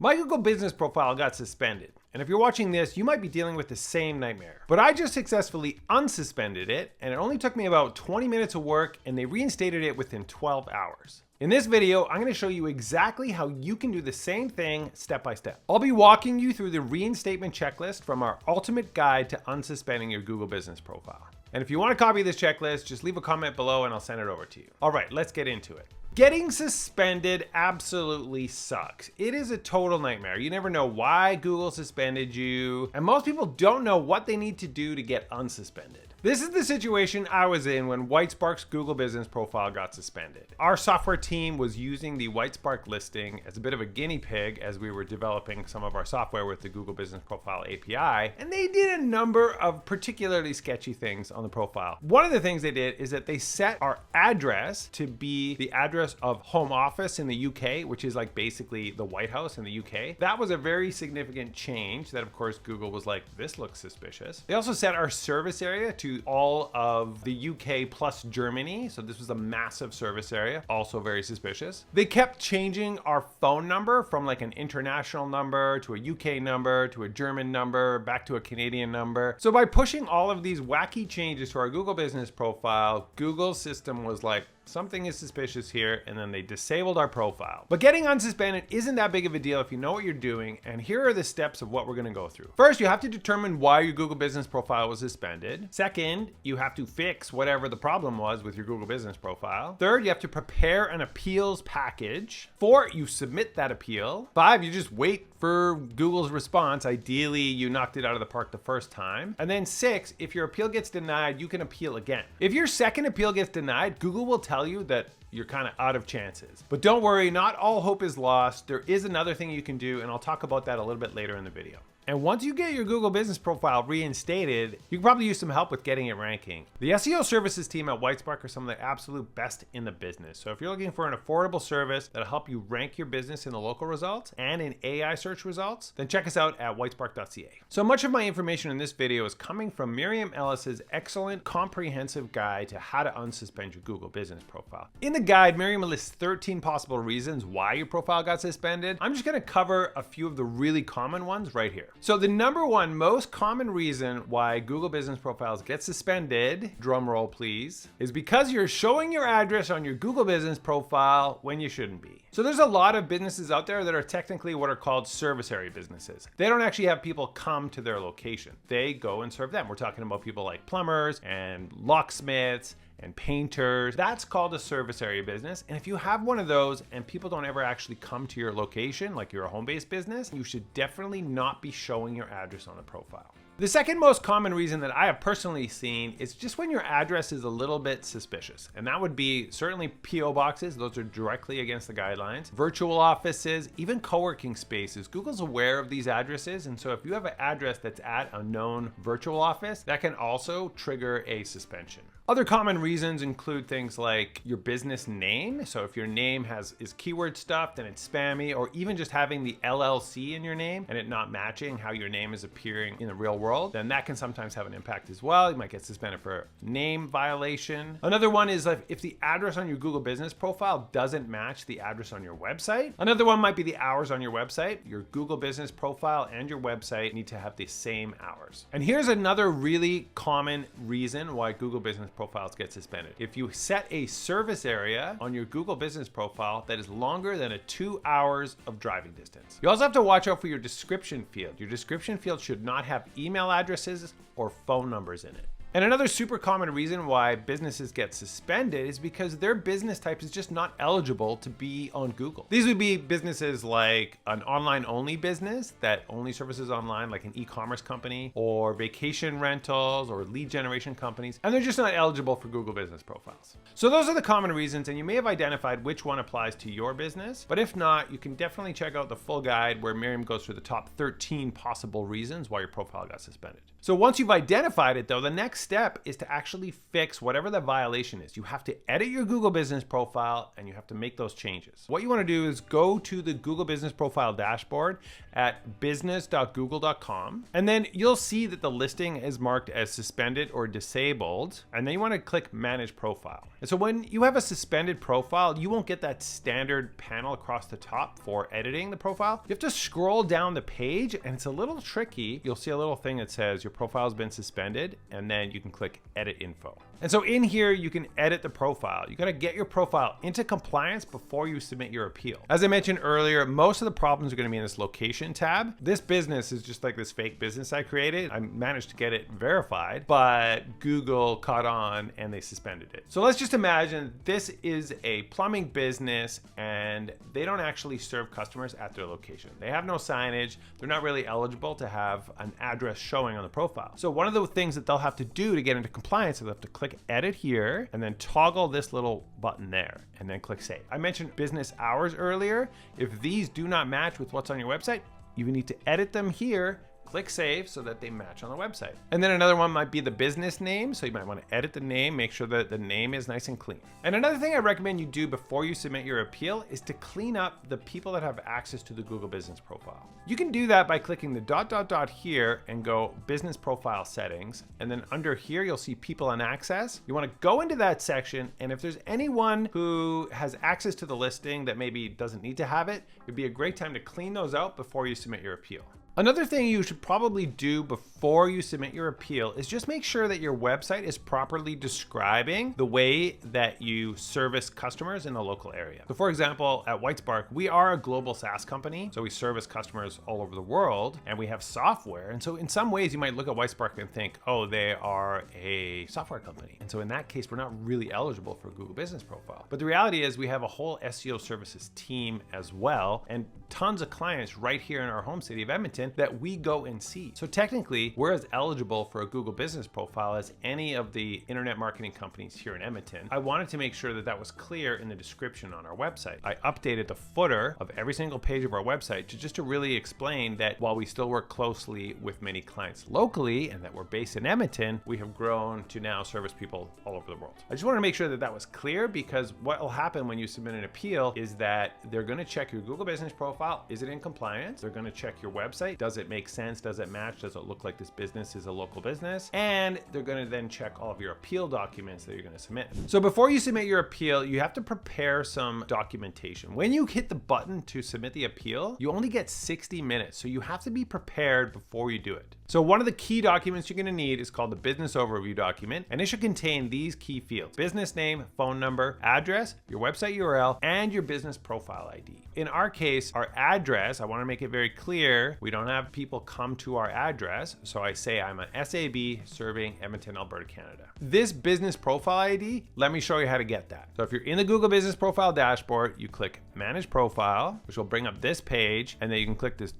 My Google business profile got suspended, and if you're watching this, you might be dealing with the same nightmare. But I just successfully unsuspended it, and it only took me about 20 minutes of work, and they reinstated it within 12 hours. In this video, I'm going to show you exactly how you can do the same thing step by step. I'll be walking you through the reinstatement checklist from our ultimate guide to unsuspending your Google business profile. And if you want to copy this checklist, just leave a comment below and I'll send it over to you. All right, let's get into it. Getting suspended absolutely sucks. It is a total nightmare. You never know why Google suspended you, and most people don't know what they need to do to get unsuspended. This is the situation I was in when Whitespark's Google business profile got suspended. Our software team was using the Whitespark listing as a bit of a guinea pig as we were developing some of our software with the Google business profile API, and they did a number of particularly sketchy things on the profile. One of the things they did is that they set our address to be the address of home office in the UK, which is like basically the White House in the UK. That was a very significant change that, of course, Google was like, this looks suspicious. They also set our service area to all of the UK plus Germany. So this was a massive service area, also very suspicious. They kept changing our phone number from like an international number to a UK number to a German number, back to a Canadian number. So by pushing all of these wacky changes to our Google business profile, Google's system was like, something is suspicious here, and then they disabled our profile. But getting unsuspended isn't that big of a deal if you know what you're doing, and here are the steps of what we're gonna go through. First, you have to determine why your Google business profile was suspended. Second, you have to fix whatever the problem was with your Google business profile. Third, you have to prepare an appeals package. Four, you submit that appeal. Five, you just wait for Google's response. Ideally, you knocked it out of the park the first time. And then six, if your appeal gets denied, you can appeal again. If your second appeal gets denied, Google will tell you that you're kind of out of chances. But don't worry, not all hope is lost. There is another thing you can do, and I'll talk about that a little bit later in the video. And once you get your Google business profile reinstated, you can probably use some help with getting it ranking. The SEO services team at Whitespark are some of the absolute best in the business. So if you're looking for an affordable service that'll help you rank your business in the local results and in AI search results, then check us out at whitespark.ca. So much of my information in this video is coming from Miriam Ellis's excellent comprehensive guide to how to unsuspend your Google business profile. In the guide, Miriam lists 13 possible reasons why your profile got suspended. I'm just gonna cover a few of the really common ones right here. So the number one most common reason why Google business profiles get suspended, drum roll please, is because you're showing your address on your Google business profile when you shouldn't be. So there's a lot of businesses out there that are technically what are called service area businesses. They don't actually have people come to their location. They go and serve them. We're talking about people like plumbers and locksmiths and painters. That's called a service area business. And if you have one of those and people don't ever actually come to your location, like you're a home-based business, you should definitely not be showing your address on a profile. The second most common reason that I have personally seen is just when your address is a little bit suspicious. And that would be certainly PO boxes. Those are directly against the guidelines. Virtual offices, even co-working spaces. Google's aware of these addresses. And so if you have an address that's at a known virtual office, that can also trigger a suspension. Other common reasons include things like your business name. So if your name is keyword stuffed and it's spammy, or even just having the LLC in your name and it not matching how your name is appearing in the real world, then that can sometimes have an impact as well. You might get suspended for name violation. Another one is like if the address on your Google business profile doesn't match the address on your website. Another one might be the hours on your website. Your Google business profile and your website need to have the same hours. And here's another really common reason why Google business profiles get suspended. If you set a service area on your Google business profile that is longer than 2 hours of driving distance. You also have to watch out for your description field. Your description field should not have email addresses or phone numbers in it. And another super common reason why businesses get suspended is because their business type is just not eligible to be on Google. These would be businesses like an online only business that only services online, like an e-commerce company, or vacation rentals or lead generation companies, and they're just not eligible for Google business profiles. So those are the common reasons, and you may have identified which one applies to your business, but if not, you can definitely check out the full guide where Miriam goes through the top 13 possible reasons why your profile got suspended. So once you've identified it though, the next next step is to actually fix whatever the violation is. You have to edit your Google Business Profile and you have to make those changes. What you want to do is go to the Google Business Profile dashboard at business.google.com, and then you'll see that the listing is marked as suspended or disabled, and then you want to click Manage Profile. And so when you have a suspended profile, you won't get that standard panel across the top for editing the profile. You have to scroll down the page, and it's a little tricky. You'll see a little thing that says your profile has been suspended, and then you can click Edit Info. And so in here, you can edit the profile. You got to get your profile into compliance before you submit your appeal. As I mentioned earlier, most of the problems are going to be in this location tab. This business is just like this fake business I created. I managed to get it verified, but Google caught on and they suspended it. So let's just imagine this is a plumbing business and they don't actually serve customers at their location. They have no signage. They're not really eligible to have an address showing on the profile. So one of the things that they'll have to do to get into compliance is they'll have to click Edit here and then toggle this little button there and then click Save. I mentioned business hours earlier. If these do not match with what's on your website, you need to edit them here, click Save so that they match on the website. And then another one might be the business name. So you might want to edit the name, make sure that the name is nice and clean. And another thing I recommend you do before you submit your appeal is to clean up the people that have access to the Google Business Profile. You can do that by clicking the ... here and go Business Profile Settings. And then under here, you'll see People and Access. You want to go into that section. And if there's anyone who has access to the listing that maybe doesn't need to have it, it'd be a great time to clean those out before you submit your appeal. Another thing you should probably do before you submit your appeal is just make sure that your website is properly describing the way that you service customers in the local area. So for example, at Whitespark, we are a global SaaS company. So we service customers all over the world and we have software. And so in some ways you might look at Whitespark and think, oh, they are a software company. And so in that case, we're not really eligible for a Google Business Profile. But the reality is we have a whole SEO services team as well, and tons of clients right here in our home city of Edmonton that we go and see. So technically, we're as eligible for a Google Business Profile as any of the internet marketing companies here in Edmonton. I wanted to make sure that that was clear in the description on our website. I updated the footer of every single page of our website to really explain that while we still work closely with many clients locally and that we're based in Edmonton, we have grown to now service people all over the world. I just want to make sure that that was clear, because what will happen when you submit an appeal is that they're going to check your Google Business Profile. Is it in compliance? They're going to check your website. Does it make sense? Does it match? Does it look like this business is a local business? And they're going to then check all of your appeal documents that you're going to submit. So before you submit your appeal, you have to prepare some documentation. When you hit the button to submit the appeal, you only get 60 minutes. So you have to be prepared before you do it. So one of the key documents you're going to need is called the business overview document, and it should contain these key fields: business name, phone number, address, your website URL, and your business profile ID. In our case, our address, I want to make it very clear, we don't have people come to our address. So I say I'm an SAB serving Edmonton, Alberta, Canada. This business profile ID, let me show you how to get that. So if you're in the Google Business Profile dashboard, you click Manage Profile, which will bring up this page, and then you can click this ...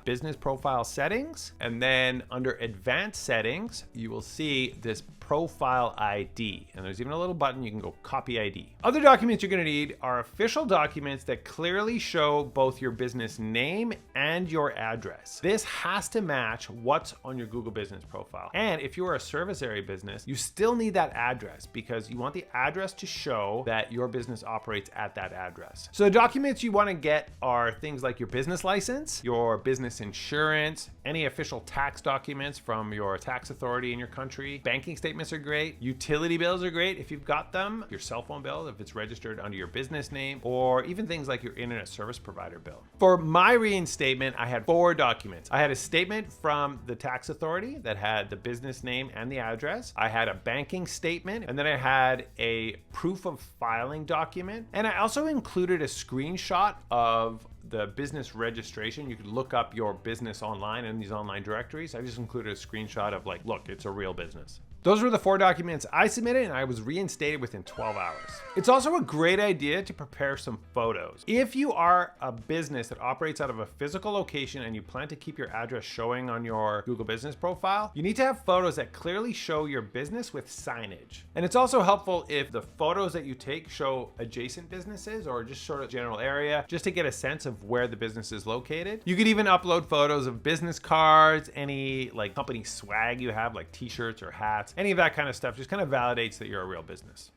Business Profile Settings, and then under Advanced Settings, you will see this Profile ID, and there's even a little button you can go Copy ID. Other documents you're going to need are official documents that clearly show both your business name and your address. This has to match what's on your Google Business Profile. And if you're a service area business, you still need that address, because you want the address to show that your business operates at that address. So the documents you want to get are things like your business license, your business insurance, any official tax documents from your tax authority in your country. Banking statements are great. Utility bills are great if you've got them. Your cell phone bill if it's registered under your business name, or even things like your internet service provider bill. For my reinstatement, I had 4 documents. I had a statement from the tax authority that had the business name and the address. I had a banking statement, and then I had a proof of filing document. And I also included a screenshot of the business registration. You could look up your business online in these online directories. I just included a screenshot of like, look, it's a real business. Those were the 4 documents I submitted, and I was reinstated within 12 hours. It's also a great idea to prepare some photos. If you are a business that operates out of a physical location and you plan to keep your address showing on your Google Business profile, you need to have photos that clearly show your business with signage. And it's also helpful if the photos that you take show adjacent businesses or just sort of general area, just to get a sense of where the business is located. You could even upload photos of business cards, any like company swag you have, like t-shirts or hats, any of that kind of stuff just kind of validates that you're a real business.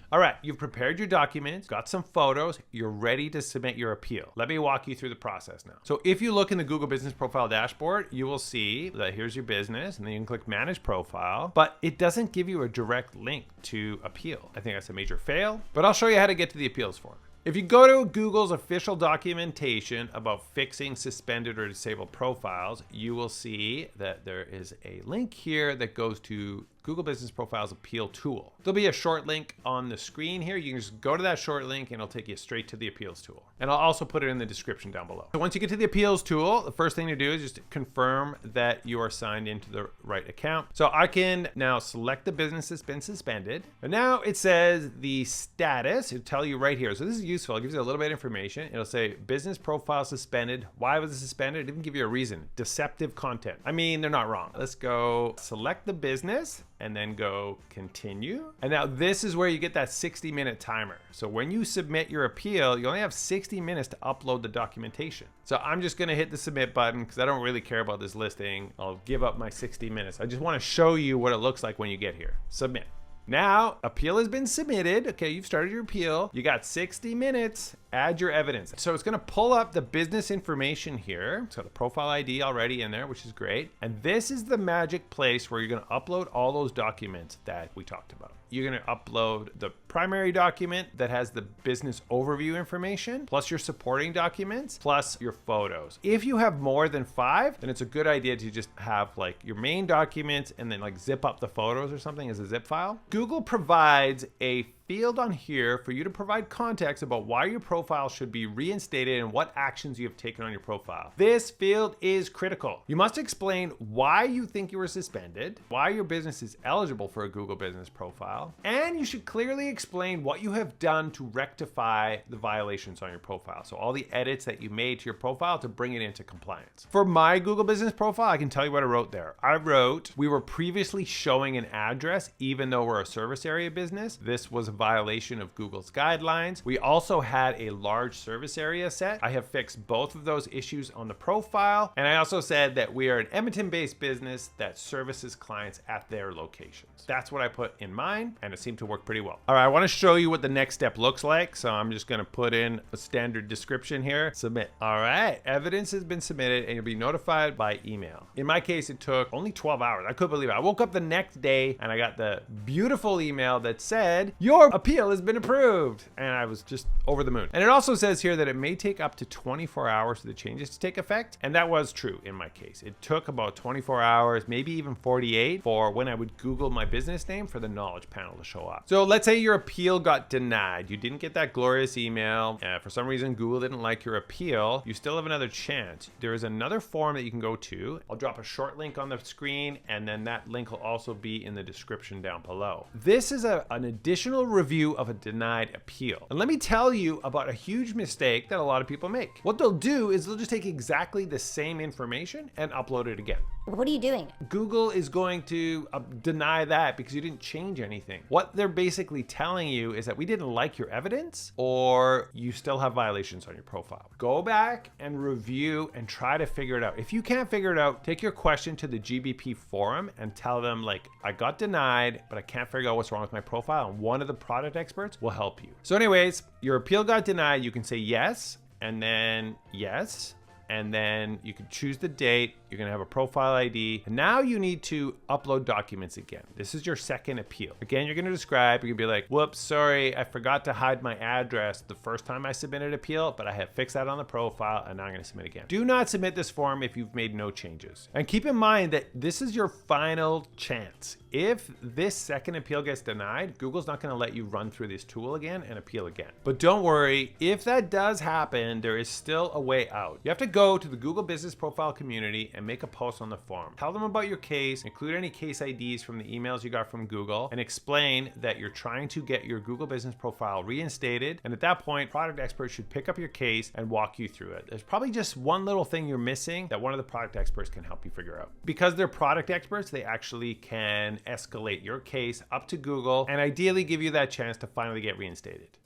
All right, you've prepared your documents, got some photos, you're ready to submit your appeal. Let me walk you through the process now. So if you look in the Google Business Profile dashboard, you will see that here's your business, and then you can click Manage Profile, but it doesn't give you a direct link to appeal. I think that's a major fail, but I'll show you how to get to the appeals form. If you go to Google's official documentation about fixing suspended or disabled profiles, you will see that there is a link here that goes to Google Business Profiles Appeal Tool. There'll be a short link on the screen here. You can just go to that short link and it'll take you straight to the appeals tool. And I'll also put it in the description down below. So once you get to the appeals tool, the first thing to do is just confirm that you are signed into the right account. So I can now select the business that's been suspended. And now it says the status. It'll tell you right here. So this is useful. It gives you a little bit of information. It'll say business profile suspended. Why was it suspended? It didn't give you a reason. Deceptive content. I mean, they're not wrong. Let's go select the business and then go continue. And now this is where you get that 60-minute timer. So when you submit your appeal, you only have 60 minutes to upload the documentation. So I'm just gonna hit the submit button because I don't really care about this listing. I'll give up my 60 minutes. I just wanna show you what it looks like when you get here. Submit. Now, appeal has been submitted. Okay, you've started your appeal. You got 60 minutes. Add your evidence. So it's gonna pull up the business information here. It's got the profile ID already in there, which is great. And this is the magic place where you're gonna upload all those documents that we talked about. You're gonna upload the primary document that has the business overview information, plus your supporting documents, plus your photos. If you have more than 5, then it's a good idea to just have like your main documents and then like zip up the photos or something as a zip file. Google provides a field on here for you to provide context about why your profile should be reinstated and what actions you have taken on your profile. This field is critical. You must explain why you think you were suspended, why your business is eligible for a Google Business Profile, and you should clearly explain what you have done to rectify the violations on your profile. So all the edits that you made to your profile to bring it into compliance. For my Google Business Profile, I can tell you what I wrote there. I wrote, we were previously showing an address even though we're a service area business. This was a violation of Google's guidelines. We also had a large service area set. I have fixed both of those issues on the profile. And I also said that we are an Edmonton-based business that services clients at their locations. That's what I put in mine, and it seemed to work pretty well. All right, I want to show you what the next step looks like. So I'm just going to put in a standard description here. Submit. All right, evidence has been submitted and you'll be notified by email. In my case, it took only 12 hours. I couldn't believe it. I woke up the next day and I got the beautiful email that said, your appeal has been approved. And I was just over the moon. And it also says here that it may take up to 24 hours for the changes to take effect. And that was true in my case. It took about 24 hours, maybe even 48 for when I would Google my business name for the knowledge panel to show up. So let's say your appeal got denied. You didn't get that glorious email. For some reason, Google didn't like your appeal. You still have another chance. There is another form that you can go to. I'll drop a short link on the screen, and then that link will also be in the description down below. This is an additional review of a denied appeal. And let me tell you about a huge mistake that a lot of people make. What they'll do is they'll just take exactly the same information and upload it again. What are you doing? Google is going to deny that because you didn't change anything. What they're basically telling you is that we didn't like your evidence or you still have violations on your profile. Go back and review and try to figure it out. If you can't figure it out, take your question to the GBP forum and tell them like, I got denied, but I can't figure out what's wrong with my profile. And one of the product experts will help you. So anyways, your appeal got denied. You can say yes, and then yes. And then you can choose the date. You're gonna have a profile ID. And now you need to upload documents again. This is your second appeal. Again, you're gonna describe, you're gonna be like, whoops, sorry, I forgot to hide my address the first time I submitted an appeal, but I have fixed that on the profile and now I'm gonna submit again. Do not submit this form if you've made no changes. And keep in mind that this is your final chance. If this second appeal gets denied, Google's not gonna let you run through this tool again and appeal again. But don't worry, if that does happen, there is still a way out. You have to go go to the Google Business Profile community and make a post on the forum. Tell them about your case, include any case IDs from the emails you got from Google, and explain that you're trying to get your Google Business Profile reinstated. And at that point, product experts should pick up your case and walk you through it. There's probably just one little thing you're missing that one of the product experts can help you figure out. Because they're product experts, they actually can escalate your case up to Google and ideally give you that chance to finally get reinstated.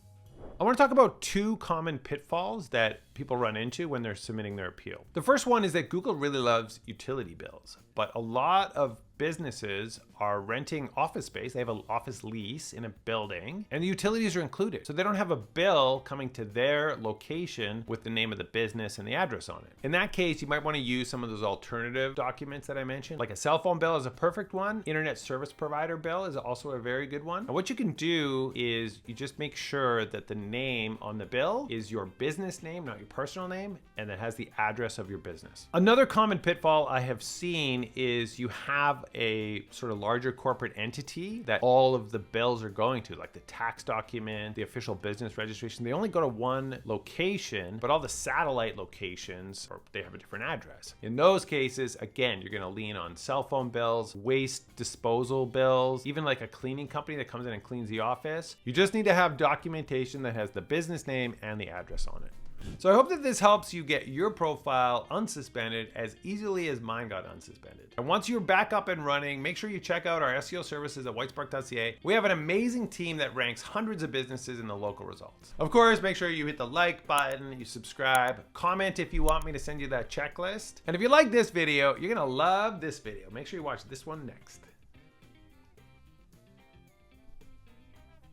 I want to talk about two common pitfalls that people run into when they're submitting their appeal. The first one is that Google really loves utility bills, but a lot of businesses are renting office space. They have an office lease in a building and the utilities are included. So they don't have a bill coming to their location with the name of the business and the address on it. In that case, you might want to use some of those alternative documents that I mentioned. Like a cell phone bill is a perfect one. Internet service provider bill is also a very good one. And what you can do is you just make sure that the name on the bill is your business name, not your personal name, and that has the address of your business. Another common pitfall I have seen is you have a sort of larger corporate entity that all of the bills are going to, like the tax document, the official business registration. They only go to one location, but all the satellite locations, they have a different address. In those cases, again, you're gonna lean on cell phone bills, waste disposal bills, even like a cleaning company that comes in and cleans the office. You just need to have documentation that has the business name and the address on it. So I hope that this helps you get your profile unsuspended as easily as mine got unsuspended. And once you're back up and running, make sure you check out our SEO services at whitespark.ca. We have an amazing team that ranks hundreds of businesses in the local results. Of course, make sure you hit the like button, you subscribe, comment if you want me to send you that checklist. And if you like this video, you're gonna love this video. Make sure you watch this one next.